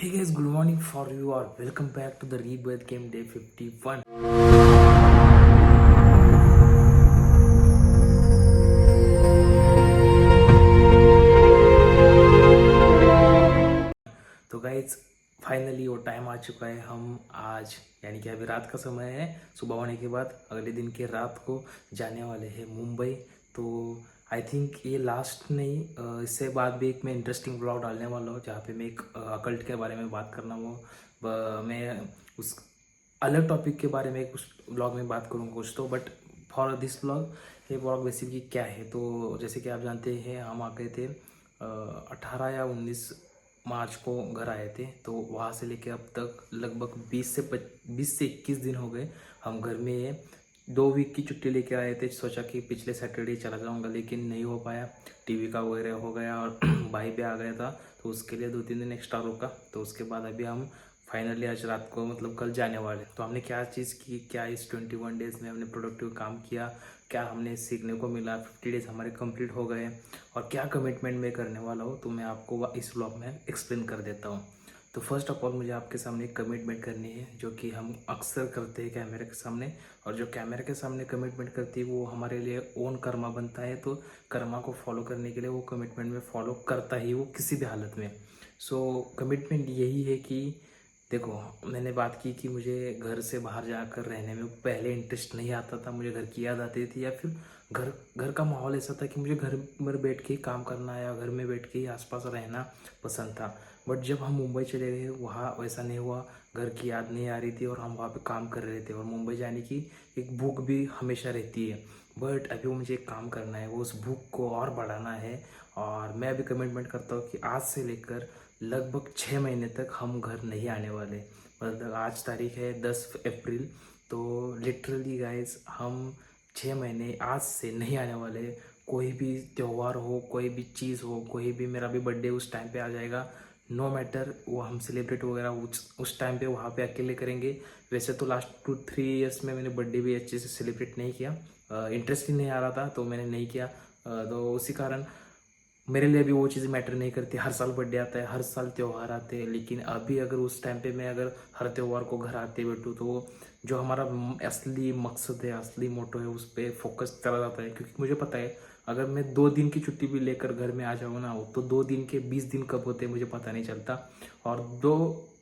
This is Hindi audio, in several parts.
Hey guys, good morning for you or welcome back to the Rebirth Game Day 51. तो गाइज फाइनली वो टाइम आ चुका है। हम आज यानी कि अभी रात का समय है, सुबह होने के बाद अगले दिन के रात को जाने वाले हैं मुंबई। तो आई थिंक ये लास्ट नहीं, इससे बाद भी एक मैं इंटरेस्टिंग ब्लॉग डालने वाला हूँ जहाँ पे मैं एक अकल्ट के बारे में बात करना वो मैं उस अलग टॉपिक के बारे में कुछ ब्लॉग में बात करूँगा कुछ तो। बट फॉर दिस ब्लॉग ये ब्लॉग बेसिकली क्या है, तो जैसे कि आप जानते हैं हम आ गए थे 18 या 19 मार्च को घर आए थे। तो वहाँ से लेके अब तक लगभग 20 से 21 दिन हो गए हम घर में हैं। 2 वीक की छुट्टी लेके आए थे, सोचा कि पिछले सैटरडे चला जाऊँगा लेकिन नहीं हो पाया। टीवी का वगैरह हो गया और भाई भी आ गया था तो उसके लिए 2-3 दिन एक्स्ट्रा रुका। तो उसके बाद अभी हम फाइनली आज रात को मतलब कल जाने वाले। तो हमने क्या चीज़ की, क्या इस 21 डेज़ में हमने प्रोडक्टिव काम किया, क्या हमने सीखने को मिला, 50 डेज़ हमारे कंप्लीट हो गए और क्या कमिटमेंट मैं करने वाला हूँ, तो मैं आपको इस ब्लॉग में एक्सप्लेन कर देता हूँ। तो फर्स्ट ऑफ ऑल मुझे आपके सामने एक कमिटमेंट करनी है जो कि हम अक्सर करते हैं कैमरे के सामने। और जो कैमरे के सामने कमिटमेंट करती है वो हमारे लिए ओन कर्मा बनता है। तो कर्मा को फॉलो करने के लिए वो कमिटमेंट में फॉलो करता ही वो किसी भी हालत में। सो कमिटमेंट यही है कि देखो, मैंने बात की कि मुझे घर से बाहर जाकर रहने में पहले इंटरेस्ट नहीं आता था। मुझे घर की याद आती थी या फिर घर घर का माहौल ऐसा था कि मुझे घर में बैठ के ही काम करना या घर में बैठ के ही आसपास रहना पसंद था। बट जब हम मुंबई चले गए वहाँ वैसा नहीं हुआ। घर की याद नहीं आ रही थी और हम वहाँ पे काम कर रहे थे और मुंबई जाने की एक भूख भी हमेशा रहती है। बट अभी वो मुझे एक काम करना है, वो उस भूख को और बढ़ाना है। और मैं अभी कमिटमेंट करता हूँ कि आज से लेकर लगभग 6 महीने तक हम घर नहीं आने वाले। मतलब आज तारीख है 10 अप्रैल, तो लिटरली गाइज हम 6 महीने आज से नहीं आने वाले। कोई भी त्यौहार हो, कोई भी चीज़ हो, कोई भी मेरा भी बर्थडे उस टाइम पे आ जाएगा। नो मैटर वो हम सेलिब्रेट वगैरह उस टाइम पे वहाँ पे अकेले करेंगे। वैसे तो लास्ट 2-3 ईयर्स में मैंने बर्थडे भी अच्छे से सेलिब्रेट नहीं किया, इंटरेस्ट ही नहीं आ रहा था तो मैंने नहीं किया। तो उसी कारण मेरे लिए भी वो चीज़ मैटर नहीं करती। हर साल बर्थडे आता है, हर साल त्यौहार आते हैं, लेकिन अभी अगर उस टाइम पे मैं अगर हर त्यौहार को घर आते बैठूँ तो जो हमारा असली मकसद है, असली मोटो है, उस पर फोकस चला जाता है। क्योंकि मुझे पता है अगर मैं 2 दिन की छुट्टी भी लेकर घर में आ जाऊँ ना, तो 2 दिन के 20 दिन कब होते हैं मुझे पता नहीं चलता। और दो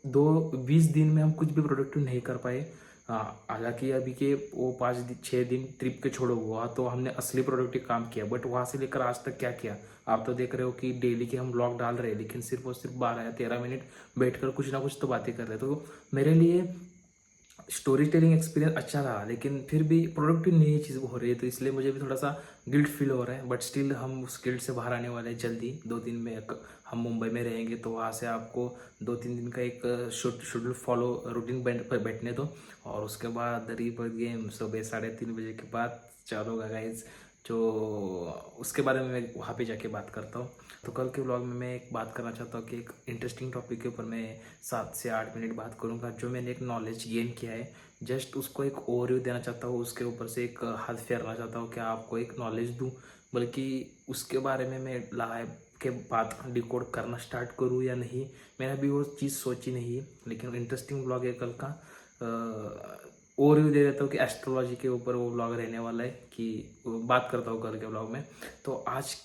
दो 20 दिन में हम कुछ भी प्रोडक्टिव नहीं कर पाए। हाँ, हालांकि अभी के वो 5-6 दिन ट्रिप के छोड़ो हुआ तो हमने असली प्रोडक्टिव काम किया। बट वहाँ से लेकर आज तक क्या किया आप तो देख रहे हो कि डेली के हम ब्लॉग डाल रहे हैं लेकिन सिर्फ और सिर्फ 12 या 13 मिनट बैठकर कुछ ना कुछ तो बातें कर रहे हैं। तो मेरे लिए स्टोरी टेलिंग एक्सपीरियंस अच्छा रहा लेकिन फिर भी प्रोडक्टिव नई चीज़ हो रही है, तो इसलिए मुझे भी थोड़ा सा गिल्ट फील हो रहा है। बट स्टिल हम उस गिल्ट से बाहर आने वाले हैं जल्दी। 2 दिन में हम मुंबई में रहेंगे तो वहाँ से आपको 2-3 दिन का एक शेड्यूल फॉलो रूटीन बैठने दो। और उसके बाद रीबर्थ गेम सुबह 3:30 बजे के बाद चालू होगा गाइज। जो उसके बारे में मैं वहाँ पे जाके बात करता हूँ। तो कल के व्लॉग में मैं एक बात करना चाहता हूँ कि एक इंटरेस्टिंग टॉपिक के ऊपर मैं 7 से 8 मिनट बात करूँगा। जो मैंने एक नॉलेज गेन किया है, जस्ट उसको एक ओवरव्यू देना चाहता हूँ, उसके ऊपर से एक हाथ फेरना चाहता हूँ कि आपको एक नॉलेज दूँ। बल्कि उसके बारे में मैं लाइव के बाद डिकोड करना स्टार्ट करूँ या नहीं, मैंने अभी वो चीज़ सोची नहीं है। लेकिन इंटरेस्टिंग ब्लॉग है कल का। ओवरव्यू दे देता हूँ कि एस्ट्रोलॉजी के ऊपर वो ब्लॉग रहने वाला है, कि बात करता हूँ कल के ब्लॉग में। तो आज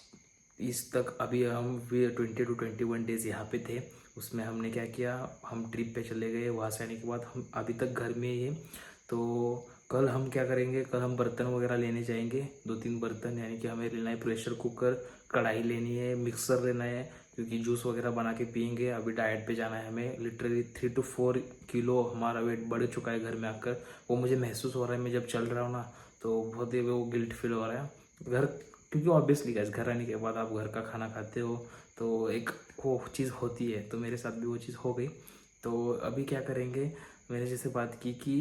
इस तक अभी हम 20 to 21 डेज यहाँ पे थे। उसमें हमने क्या किया, हम ट्रिप पे चले गए, वहाँ से आने के बाद हम अभी तक घर में ही हैं। तो कल हम क्या करेंगे, कल हम बर्तन वगैरह लेने जाएंगे, 2-3 बर्तन, यानी कि हमें लेना है प्रेशर कुकर, कढ़ाई लेनी है, मिक्सर लेना है, क्योंकि जूस वगैरह बना के पियेंगे। अभी डाइट पे जाना है हमें। लिटरली 3 to 4 किलो हमारा वेट बढ़ चुका है घर में आकर। वो मुझे महसूस हो रहा है, मैं जब चल रहा हूँ ना तो बहुत ही वो गिल्ट फील हो रहा है घर। क्योंकि ऑब्वियसली गैस घर आने के बाद आप घर का खाना खाते हो तो एक वो चीज़ होती है, तो मेरे साथ भी वो चीज़ हो गई। तो अभी क्या करेंगे, मैंने जैसे बात की कि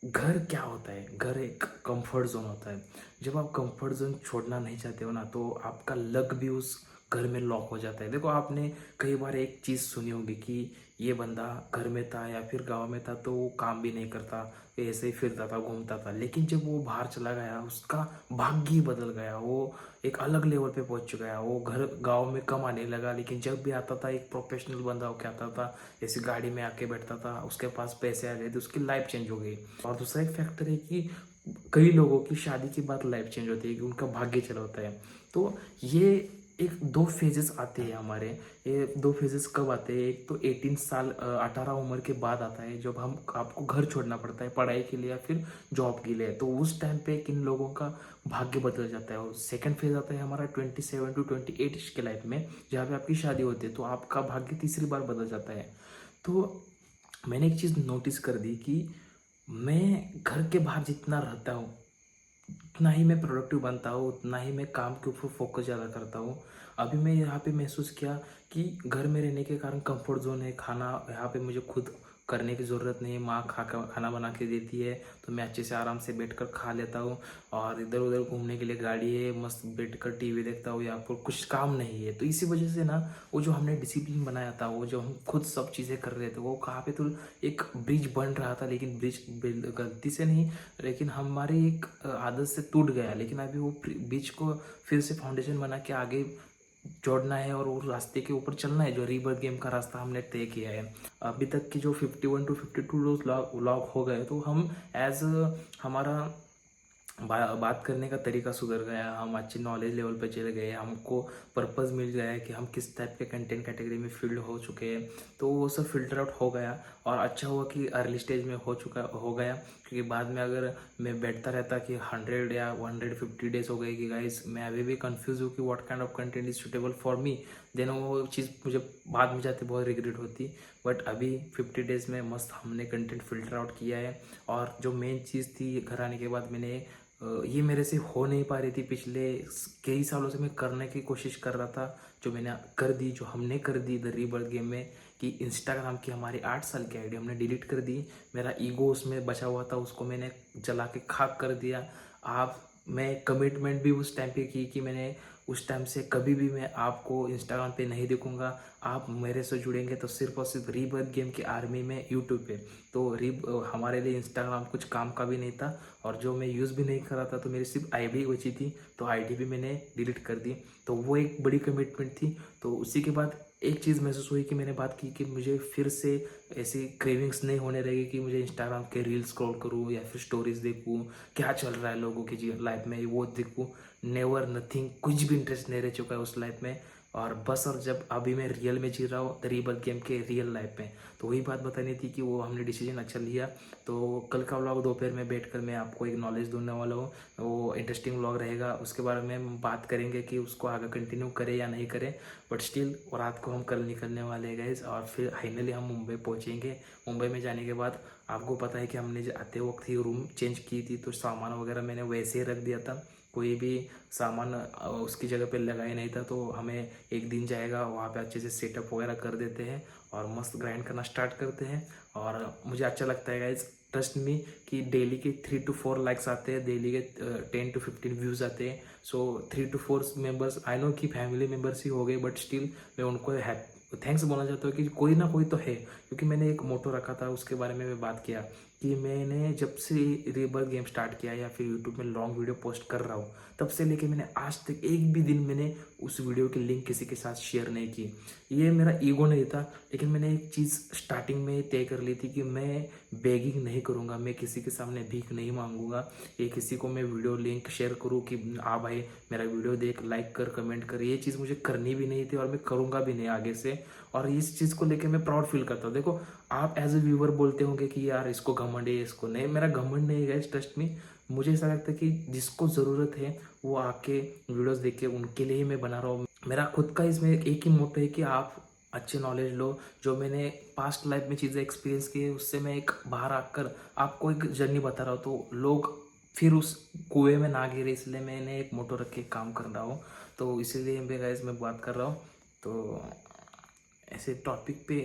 घर क्या होता है, घर एक कंफर्ट जोन होता है। जब आप कंफर्ट जोन छोड़ना नहीं चाहते हो ना, तो आपका लक भी उस घर में लॉक हो जाता है। देखो आपने कई बार एक चीज़ सुनी होगी कि ये बंदा घर में था या फिर गांव में था तो वो काम भी नहीं करता, ऐसे ही फिरता था, घूमता था, लेकिन जब वो बाहर चला गया उसका भाग्य ही बदल गया। वो एक अलग लेवल पे पहुंच चुका है। वो घर गांव में कम आने लगा, लेकिन जब भी आता था एक प्रोफेशनल बंदा होके आता था, ऐसी गाड़ी में आके बैठता था, उसके पास पैसे आ गए थे, उसकी लाइफ चेंज हो गई। और दूसरा एक फैक्टर है कि कई लोगों की शादी के बाद लाइफ चेंज होती है कि उनका भाग्य चला होता है। तो ये एक दो फेजेस आते हैं हमारे। ये दो फेजेस कब आते हैं? एक तो 18 साल 18 उम्र के बाद आता है, जब हम आपको घर छोड़ना पड़ता है पढ़ाई के लिए या फिर जॉब के लिए। तो उस टाइम पे किन लोगों का भाग्य बदल जाता है। और सेकंड फेज आता है हमारा 27 टू 28 के लाइफ में, जहाँ पे आपकी शादी होती है, तो आपका भाग्य तीसरी बार बदल जाता है। तो मैंने एक चीज़ नोटिस कर दी कि मैं घर के बाहर जितना रहता हूँ उतना ही मैं प्रोडक्टिव बनता हूँ, उतना ही मैं काम के ऊपर फोकस ज़्यादा करता हूँ। अभी मैं यहाँ पे महसूस किया कि घर में रहने के कारण कंफर्ट जोन है, खाना यहाँ पे मुझे खुद करने की ज़रूरत नहीं है, माँ खाना बना के देती है, तो मैं अच्छे से आराम से बैठकर खा लेता हूँ। और इधर उधर घूमने के लिए गाड़ी है, मस्त बैठकर टीवी देखता हूँ, या फिर कुछ काम नहीं है। तो इसी वजह से ना वो जो हमने डिसिप्लिन बनाया था, वो जो हम खुद सब चीज़ें कर रहे थे, वो कहाँ पे तो एक ब्रिज बन रहा था, लेकिन ब्रिज गलती से नहीं, लेकिन हमारी एक आदत से टूट गया। लेकिन अभी वो ब्रिज को फिर से फाउंडेशन बना के आगे जोड़ना है और वो रास्ते के ऊपर चलना है, जो रीबर्थ गेम का रास्ता हमने तय किया है। अभी तक की जो 51 टू 52 रोज व्लॉग हो गए, तो हम एज हमारा बात करने का तरीका सुधर गया, हम अच्छी नॉलेज लेवल पे चले गए, हमको पर्पस मिल गया है कि हम किस टाइप के कंटेंट कैटेगरी में फील्ड हो चुके हैं। तो वो सब फिल्टर आउट हो गया, और अच्छा हुआ कि अर्ली स्टेज में हो गया, क्योंकि बाद में अगर मैं बैठता रहता कि 100 या 150 डेज हो गए कि गाइस मैं अभी भी कंफ्यूज हूँ कि what kind of content is suitable for me, then वो चीज़ मुझे बाद में जाते बहुत रिग्रेट होती। बट अभी 50 डेज में मस्त हमने कंटेंट फिल्टर आउट किया है। और जो मेन चीज़ थी, घर आने के बाद मैंने ये मेरे से हो नहीं पा रही थी, पिछले कई सालों से मैं करने की कोशिश कर रहा था, जो मैंने कर दी, जो हमने कर दी द रीबर्थ गेम में, कि इंस्टाग्राम की हमारी 8 साल की आईडी हमने डिलीट कर दी। मेरा ईगो उसमें बचा हुआ था, उसको मैंने जला के खाक कर दिया। आप मैं कमिटमेंट भी उस टाइम पे की कि मैंने उस टाइम से कभी भी मैं आपको इंस्टाग्राम पे नहीं देखूंगा, आप मेरे से जुड़ेंगे तो सिर्फ और सिर्फ रीबर्थ गेम की आर्मी में यूट्यूब पे। तो हमारे लिए इंस्टाग्राम कुछ काम का भी नहीं था, और जो मैं यूज़ भी नहीं कर रहा था, तो मेरी सिर्फ आईडी बची थी, तो आईडी भी मैंने डिलीट कर दी। तो वो एक बड़ी कमिटमेंट थी। तो उसी के बाद एक चीज़ महसूस हुई कि मैंने बात की कि मुझे फिर से ऐसी क्रेविंग्स नहीं होने लगी कि मुझे इंस्टाग्राम के रील स्क्रॉल करूँ या फिर स्टोरीज देखूँ, क्या चल रहा है लोगों की लाइफ में वो देखूँ। नेवर, नथिंग, कुछ भी इंटरेस्ट नहीं रह चुका है उस लाइफ में। और बस, और जब अभी मैं रियल में जी रहा हूँ रीबर्थ गेम के रियल लाइफ में, तो वही बात बतानी थी कि वो हमने डिसीजन अच्छा लिया। तो कल का व्लॉग दोपहर में बैठकर मैं आपको एक नॉलेज दूंने वाला हूँ, वो इंटरेस्टिंग व्लॉग रहेगा, उसके बारे में हम बात करेंगे कि उसको आगे कंटिन्यू करें या नहीं करें। बट स्टिल रात को हम कल निकलने वाले हैं गाइस, और फिर फाइनली हम मुंबई पहुँचेंगे। मुंबई में जाने के बाद आपको पता है कि हमने आते वक्त ही रूम चेंज की थी, तो सामान वगैरह मैंने वैसे ही रख दिया था, कोई भी सामान उसकी जगह पे लगाया नहीं था। तो हमें एक दिन जाएगा वहाँ पे, अच्छे से सेटअप वगैरह कर देते हैं और मस्त ग्राइंड करना स्टार्ट करते हैं। और मुझे अच्छा लगता है गाइज, ट्रस्ट मी, कि डेली के 3 to 4 लाइक्स आते हैं, डेली के 10 to 15 व्यूज़ आते हैं। सो 3 to 4 मेंबर्स, आई नो कि फैमिली मेम्बर्स ही हो गए, बट स्टिल मैं उनको थैंक्स बोलना चाहता हूँ कि कोई ना कोई तो है। क्योंकि मैंने एक मोटो रखा था, उसके बारे में मैं बात किया कि मैंने जब से रीबर्थ गेम स्टार्ट किया या फिर यूट्यूब में लॉन्ग वीडियो पोस्ट कर रहा हूँ, तब से लेके मैंने आज तक एक भी दिन मैंने उस वीडियो की लिंक किसी के साथ शेयर नहीं की। ये मेरा ईगो नहीं था, लेकिन मैंने एक चीज़ स्टार्टिंग में तय कर ली थी कि मैं बेगिंग नहीं करूँगा, मैं किसी के सामने भीख नहीं मांगूंगा। ये किसी को मैं वीडियो लिंक शेयर करूँ कि आ भाई मेरा वीडियो देख, लाइक कर, कमेंट कर, ये चीज़ मुझे करनी भी नहीं थी और मैं करूँगा भी नहीं आगे से। और इस चीज़ को लेके मैं प्राउड फील करता हूँ। देखो, आप एज ए व्यूवर बोलते होंगे कि यार इसको घमंड है, इसको नहीं, मेरा घमंड नहीं है, ट्रस्ट मी। मुझे ऐसा लगता है कि जिसको ज़रूरत है वो आके वीडियोस देख के, उनके लिए ही मैं बना रहा हूँ। मेरा खुद का इसमें एक ही मोटो है कि आप अच्छे नॉलेज लो। जो मैंने पास्ट लाइफ में चीज़ें एक्सपीरियंस की है, उससे मैं एक बाहर आकर आपको एक जर्नी बता रहा हूँ, तो लोग फिर उस कुएं में ना गिरे, इसलिए मैंने एक मोटो रख के काम कर रहा हूँ। तो इसीलिए मैं गाइस मैं बात कर रहा हूँ। तो ऐसे टॉपिक पे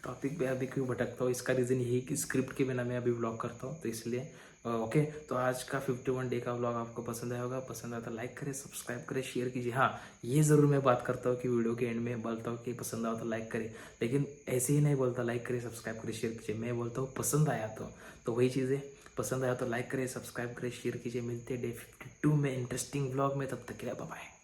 टॉपिक पे अभी क्यों भटकता हूँ, इसका रीज़न यही कि स्क्रिप्ट के बिना मैं अभी व्लॉग करता हूँ, तो इसलिए ओके। तो आज का 51 डे का व्लॉग आपको पसंद आया होगा, पसंद आया तो लाइक करें, सब्सक्राइब करें, शेयर कीजिए। हाँ, ये ज़रूर मैं बात करता हूँ कि वीडियो के एंड में बोलता हूँ कि पसंद आओ तो लाइक करें, लेकिन ऐसे ही नहीं बोलता लाइक करें, सब्सक्राइब करें, शेयर कीजिए। मैं बोलता हूँ पसंद आया तो वही चीज़ें, पसंद आया तो लाइक करें, सब्सक्राइब करें, शेयर कीजिए। मिलते हैं डे 52 में इंटरेस्टिंग व्लॉग में, तब तक के लिए बाय बाय।